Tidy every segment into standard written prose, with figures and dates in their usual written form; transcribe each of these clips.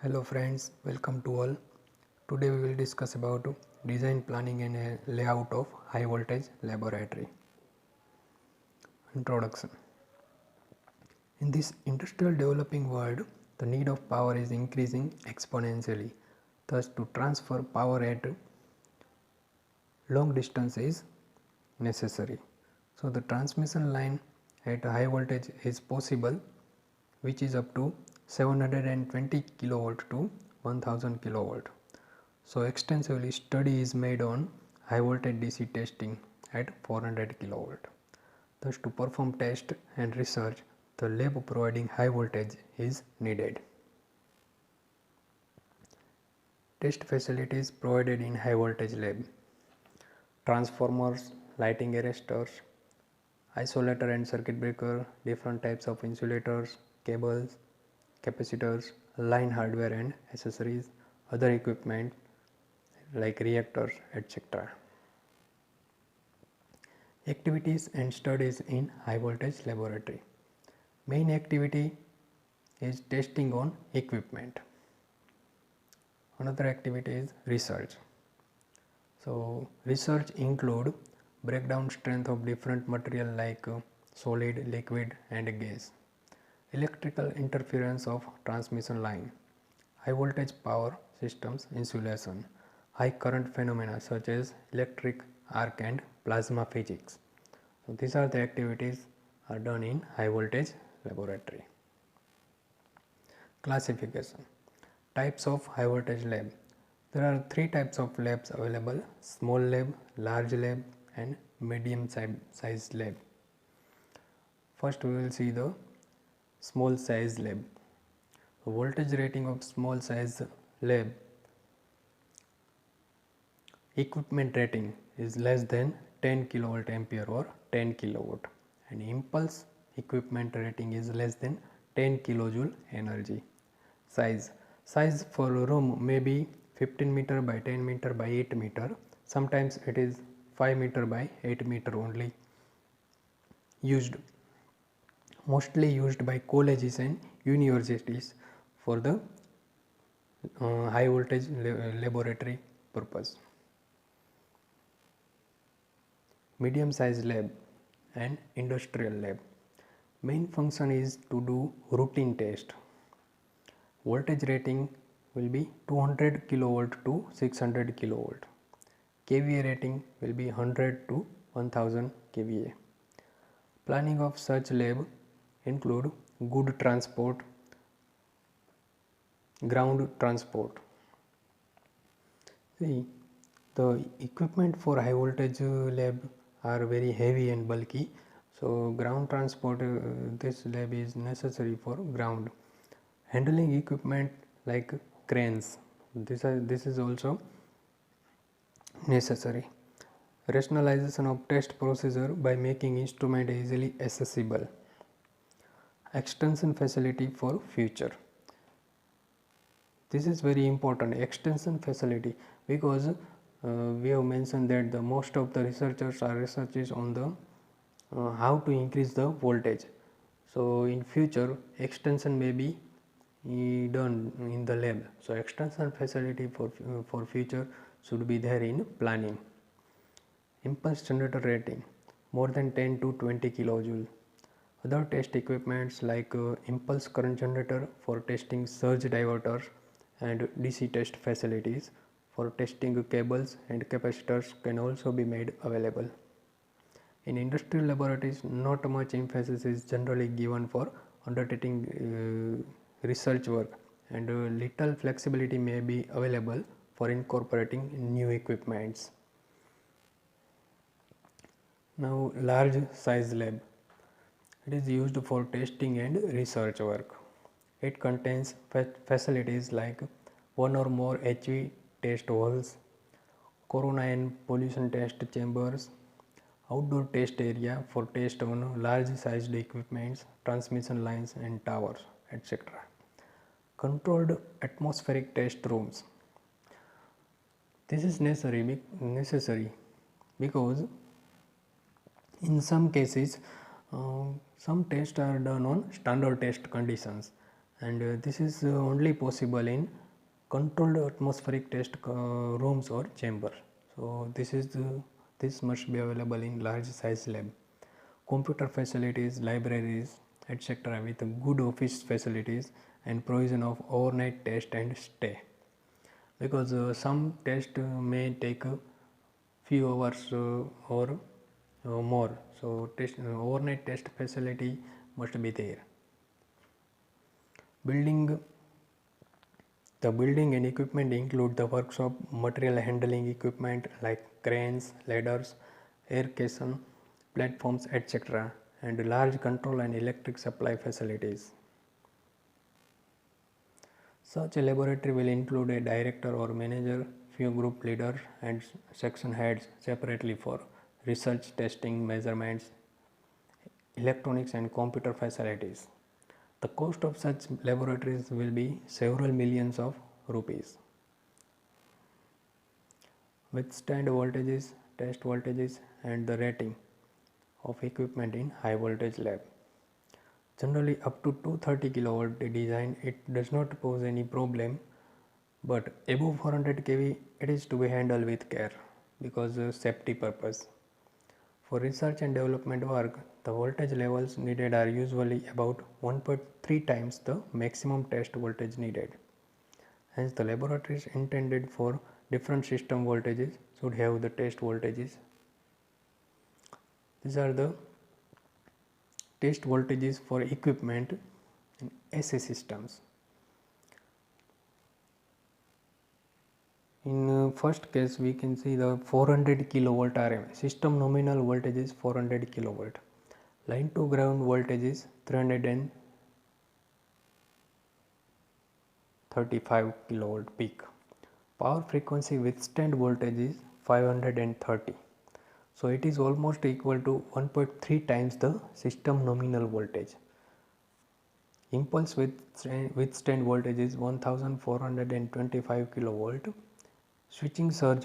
Hello friends, welcome to all. Today we will discuss about design, planning and layout of high voltage laboratory. Introduction. In this industrial developing world, the need of power is increasing exponentially. Thus, to transfer power at long distance is necessary. So, the transmission line at high voltage is possible, which is up to 720 kilovolt to 1000 kilovolt. So extensively study is made on high voltage DC testing at 400 kilovolt. Thus to perform test and research, the lab providing high voltage is needed. Test facilities provided in high voltage lab: transformers, lighting arresters, isolator and circuit breaker, different types of insulators, cables, capacitors, line hardware and accessories, other equipment like reactors, etc. Activities and studies in high voltage laboratory. Main activity is testing on equipment. Another activity is research. So research include breakdown strength of different material like solid, liquid and gas, electrical interference of transmission line, high voltage power systems insulation, high current phenomena such as electric arc and plasma physics. So these are the activities are done in high voltage laboratory. Classification. Types of high voltage lab. There are three types of labs available: small lab, large lab and medium size lab. First we will see the small size lab. The voltage rating of small size lab equipment rating is less than 10 kilovolt ampere or 10 kilowatt, and impulse equipment rating is less than 10 kilojoule energy. Size for a room may be 15 meter by 10 meter by 8 meter. Sometimes it is 5 meter by 8 meter only. Mostly used by colleges and universities for the high voltage laboratory purpose. Medium size lab and industrial lab. Main function is to do routine test. Voltage rating will be 200 kilovolt to 600 kilovolt. kVA rating will be 100 to 1000 kVA. Planning of such lab include good transport, ground transport. See, the equipment for high voltage lab are very heavy and bulky, so ground transport, this lab is necessary for ground. Handling equipment like cranes, this is also necessary. Rationalization of test procedure by making instrument easily accessible. Extension facility for future. This is very important, extension facility, because we have mentioned that the most of the researchers are researches on the how to increase the voltage. So in future extension may be done in the lab. So extension facility for future should be there in planning. Impulse generator rating more than 10 to 20 kilojoule. Other test equipments like impulse current generator for testing surge diverters and DC test facilities for testing cables and capacitors can also be made available. In industrial laboratories, not much emphasis is generally given for undertaking research work, and little flexibility may be available for incorporating new equipments. Now, large size lab. It is used for testing and research work. It contains facilities like one or more HV test halls, corona and pollution test chambers, outdoor test area for test on large sized equipments, transmission lines and towers, etc. Controlled atmospheric test rooms. This is necessary because in some cases some tests are done on standard test conditions, and this is only possible in controlled atmospheric test rooms or chamber. So this must be available in large size lab. Computer facilities, libraries, etc. with good office facilities and provision of overnight test and stay, because some test may take a few hours or more. So overnight test facility must be there. The building and equipment include the workshop, material handling equipment like cranes, ladders, air caisson, platforms, etc., and large control and electric supply facilities. Such a laboratory will include a director or manager, few group leaders, and section heads separately for research, testing, measurements, electronics, and computer facilities. The cost of such laboratories will be several millions of rupees. Withstand voltages, test voltages, and the rating of equipment in high voltage lab. Generally up to 230 kV design, it does not pose any problem, but above 400 kV it is to be handled with care because of safety purpose. For research and development work, the voltage levels needed are usually about 1.3 times the maximum test voltage needed. Hence, the laboratories intended for different system voltages should have the test voltages. These are the test voltages for equipment in AC systems. In first case, we can see the 400 kilovolt RMS. System nominal voltage is 400 kilovolt. Line to ground voltage is 335 kilovolt peak. Power frequency withstand voltage is 530. So it is almost equal to 1.3 times the system nominal voltage. Impulse withstand voltage is 1425 kilovolt. Switching surge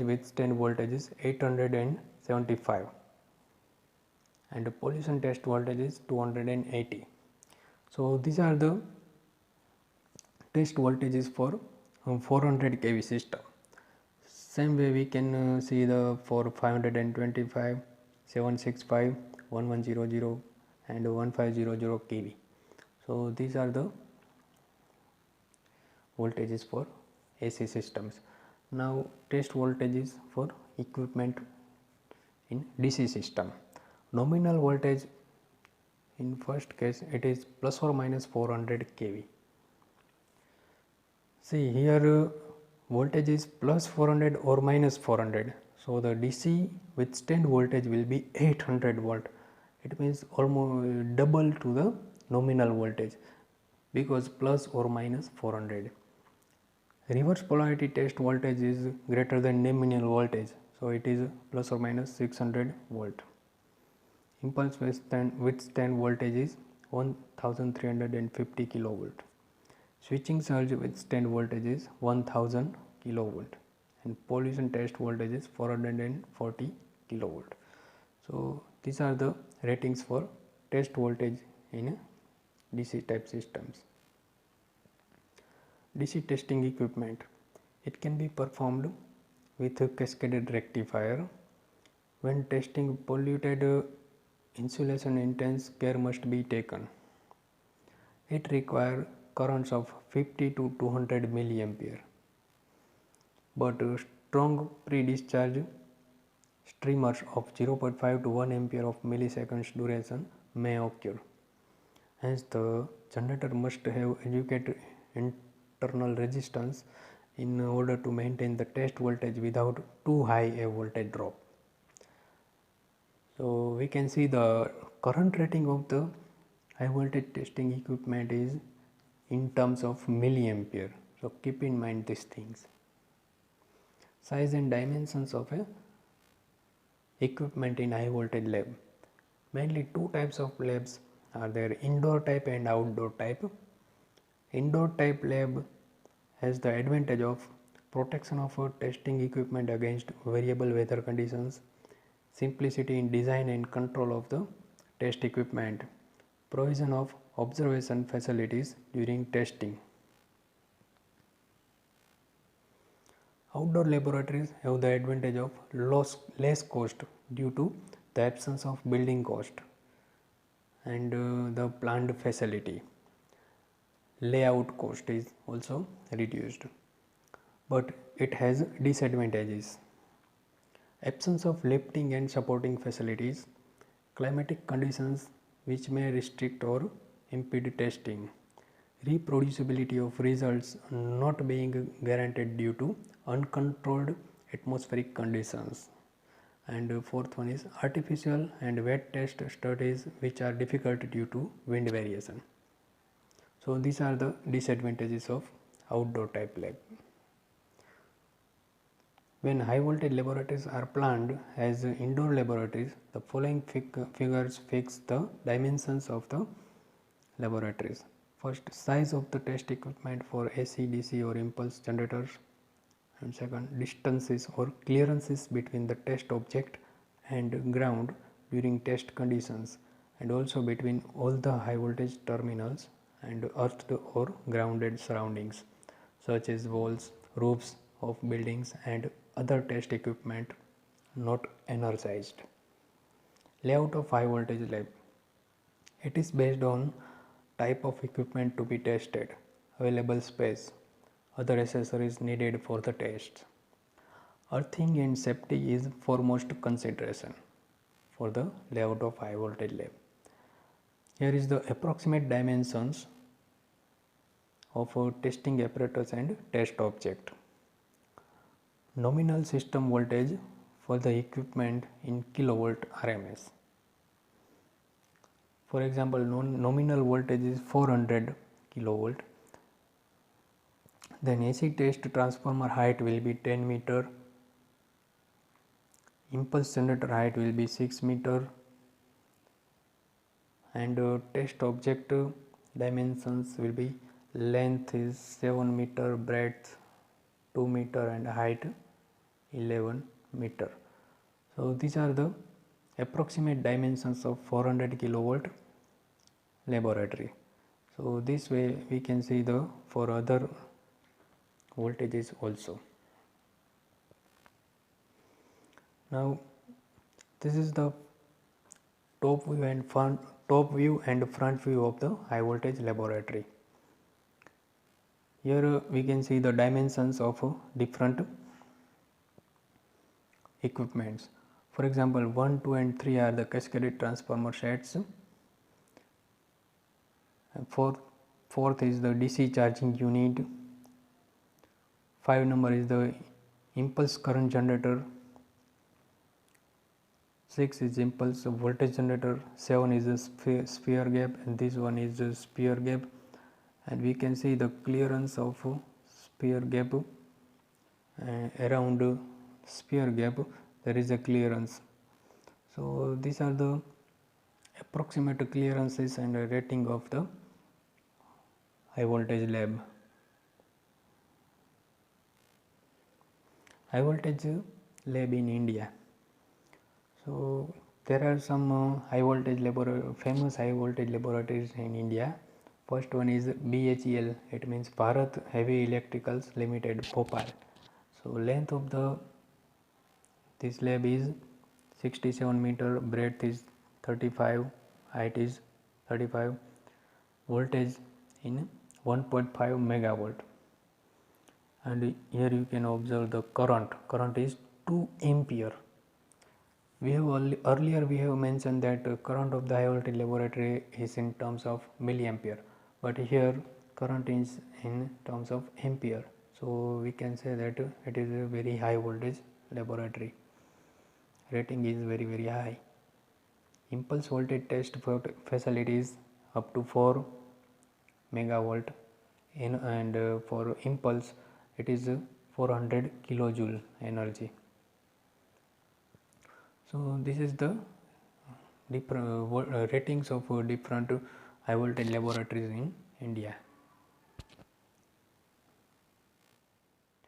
withstand voltage is 875, and the pollution test voltage is 280. So these are the test voltages for 400 kV system. Same way we can see the for 525, 765, 1100 and 1500 kV. So these are the voltages for AC systems. Now test voltages for equipment in DC system. Nominal voltage in first case it is plus or minus 400 kV. See here voltage is plus 400 or minus 400. So the DC withstand voltage will be 800 volt. It means almost double to the nominal voltage because plus or minus 400. Reverse polarity test voltage is greater than nominal voltage, so it is plus or minus 600 volt. Impulse withstand voltage is 1350 kilovolt. Switching surge withstand voltage is 1000 kilovolt, and pollution test voltage is 440 kilovolt. So these are the ratings for test voltage in DC type systems. DC testing equipment. It can be performed with a cascaded rectifier. When testing polluted insulation, intense care must be taken. It requires currents of 50 to 200 milliampere. But strong pre-discharge streamers of 0.5 to 1 ampere of milliseconds duration may occur. Hence, the generator must have adequate internal resistance in order to maintain the test voltage without too high a voltage drop. So we can see the current rating of the high voltage testing equipment is in terms of milliampere. So keep in mind these things. Size and dimensions of a equipment in high voltage lab. Mainly two types of labs are there, indoor type and outdoor type. Indoor type lab has the advantage of protection of testing equipment against variable weather conditions, simplicity in design and control of the test equipment, provision of observation facilities during testing. Outdoor laboratories have the advantage of less cost due to the absence of building cost and the planned facility. Layout cost is also reduced, but it has disadvantages. Absence of lifting and supporting facilities, climatic conditions which may restrict or impede testing, reproducibility of results not being guaranteed due to uncontrolled atmospheric conditions, and fourth one is artificial and wet test studies which are difficult due to wind variation. So these are the disadvantages of outdoor type lab. When high voltage laboratories are planned as indoor laboratories, the following figures fix the dimensions of the laboratories. First, size of the test equipment for AC, DC or impulse generators, and second, distances or clearances between the test object and ground during test conditions, and also between all the high voltage terminals and earthed or grounded surroundings such as walls, roofs of buildings and other test equipment not energized. Layout of high voltage lab. It is based on type of equipment to be tested, available space, other accessories needed for the tests. Earthing and safety is foremost consideration for the layout of high voltage lab. Here is the approximate dimensions of a testing apparatus and test object. Nominal system voltage for the equipment in kilovolt RMS. For example, nominal voltage is 400 kilovolt. Then AC test transformer height will be 10 meter. Impulse generator height will be 6 meter. And test object dimensions will be length is 7 meter, breadth 2 meter and height 11 meter. So these are the approximate dimensions of 400 kilovolt laboratory. So this way we can see the for other voltages also. Now this is the top view and front view of the high voltage laboratory. Here we can see the dimensions of different equipments. For example, 1, 2 and 3 are the cascaded transformer sets. Fourth is the DC charging unit. 5 number is the impulse current generator. 6 is impulse voltage generator. 7 is the sphere gap, and this one is the sphere gap. And we can see the clearance of sphere gap. Around sphere gap there is a clearance. So these are the approximate clearances and rating of the high voltage lab. High voltage lab in India. So there are some famous high voltage laboratories in India. First one is BHEL, it means Bharat Heavy Electricals Limited, Bhopal. So length of this lab is 67 meter, breadth is 35, height is 35, voltage in 1.5 megavolt. And here you can observe the current is 2 ampere. We have earlier mentioned that current of the high voltage laboratory is in terms of milliampere, but here current is in terms of ampere. So we can say that it is a very high voltage laboratory. Rating is very high. Impulse voltage test facilities up to 4 megavolt and for impulse it is 400 kilojoule energy. So this is the ratings of different high voltage laboratories in India.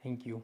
Thank you.